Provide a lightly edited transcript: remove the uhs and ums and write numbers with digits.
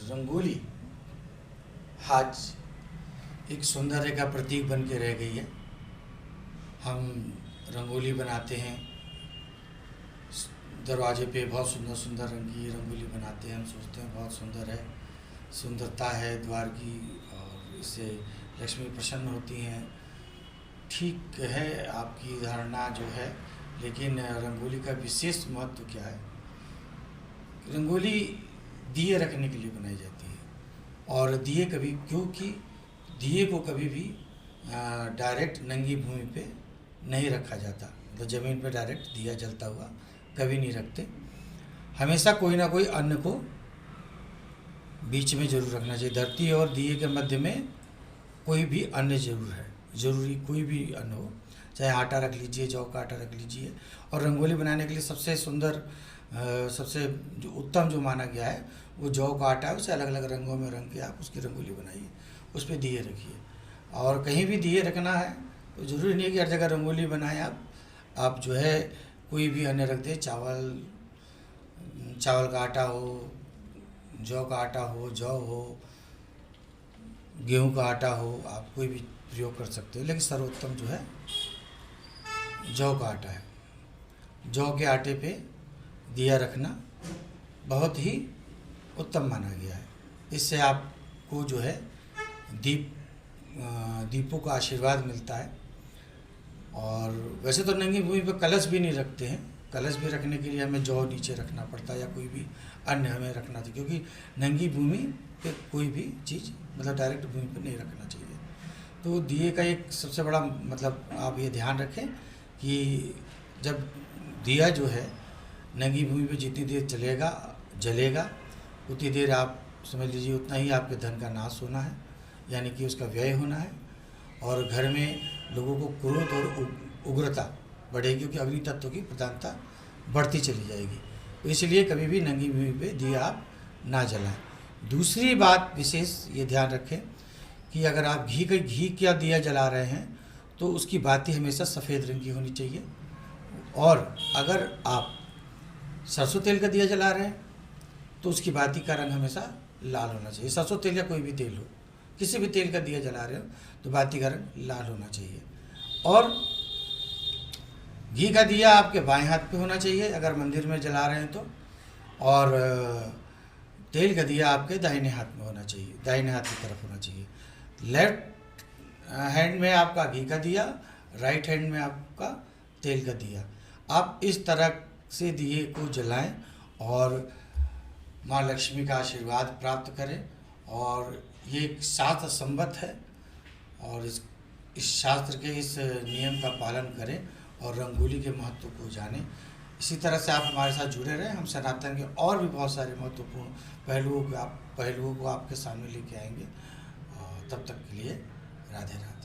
रंगोली आज एक सौंदर्य का प्रतीक बन के रह गई है। हम रंगोली बनाते हैं, दरवाजे पे बहुत सुंदर सुंदर रंग की रंगोली बनाते हैं। हम सोचते हैं बहुत सुंदर है, सुंदरता है द्वार की और इससे लक्ष्मी प्रसन्न होती हैं। ठीक है आपकी धारणा जो है, लेकिन रंगोली का विशेष महत्व क्या है? रंगोली दिए रखने के लिए बनाई जाती है और दिए कभी, क्योंकि दिए को कभी भी डायरेक्ट नंगी भूमि पे नहीं रखा जाता। मतलब ज़मीन पे डायरेक्ट दिया जलता हुआ कभी नहीं रखते। हमेशा कोई ना कोई अन्न को बीच में जरूर रखना चाहिए। धरती और दिए के मध्य में कोई भी अन्न जरूर है, ज़रूरी कोई भी अन्न हो, चाहे आटा रख लीजिए, जौ का आटा रख लीजिए। और रंगोली बनाने के लिए सबसे सुंदर, सबसे जो उत्तम जो माना गया है वो जौ का आटा है। उसे अलग अलग रंगों में रंग के आप उसकी रंगोली बनाइए, उस पर दिए रखिए। और कहीं भी दिए रखना है तो ज़रूरी नहीं है कि हर जगह रंगोली बनाएं आप जो है कोई भी अन्न रख दें। चावल का आटा हो, जौ का आटा हो, जौ हो, गेहूं का आटा हो, आप कोई भी प्रयोग कर सकते हो। लेकिन सर्वोत्तम जो है जौ का आटा है। जौ के आटे पे दिया रखना बहुत ही उत्तम माना गया है। इससे आपको जो है दीपों का आशीर्वाद मिलता है। और वैसे तो नंगी भूमि पे कलश भी नहीं रखते हैं। कलश भी रखने के लिए हमें जौ नीचे रखना पड़ता है या कोई भी अन्य हमें रखना चाहिए, क्योंकि नंगी भूमि पे कोई भी चीज़ मतलब डायरेक्ट भूमि पे नहीं रखना चाहिए। तो दिए का एक सबसे बड़ा मतलब आप ये ध्यान रखें कि जब दिया जो है नंगी भूमि पे जितनी देर जलेगा उतनी देर आप समझ लीजिए उतना ही आपके धन का नाश होना है, यानी कि उसका व्यय होना है। और घर में लोगों को क्रोध और उग्रता बढ़ेगी, क्योंकि अग्नि तत्व की प्रधानता बढ़ती चली जाएगी। तो इसलिए कभी भी नंगी भूमि पे दिया आप ना जलाएं। दूसरी बात विशेष ये ध्यान रखें कि अगर आप घी का दिया जला रहे हैं तो उसकी बाती हमेशा सफ़ेद रंग की होनी चाहिए। और अगर आप सरसों तेल का दिया जला रहे हैं तो उसकी बाती का रंग हमेशा लाल होना चाहिए। सरसों तेल या कोई भी तेल हो, किसी भी तेल का दिया जला रहे हो तो बाती का रंग लाल होना चाहिए। और घी का दिया आपके बाएं हाथ पे होना चाहिए अगर मंदिर में जला रहे हैं तो। और तेल का दिया आपके दाहिने हाथ में होना चाहिए, दाहिने हाथ की तरफ होना चाहिए। लेफ्ट हैंड में आपका घी का दिया, राइट हैंड में आपका तेल का दिया। आप इस तरह से दिए को जलाएं और माँ लक्ष्मी का आशीर्वाद प्राप्त करें। और ये एक शास्त्र संबद्ध है और इस शास्त्र के इस नियम का पालन करें और रंगोली के महत्व को जानें। इसी तरह से आप हमारे साथ जुड़े रहें। हम सनातन के और भी बहुत सारे महत्वपूर्ण पहलुओं को आपके सामने लेके आएंगे। और तब तक के लिए राधे राधे।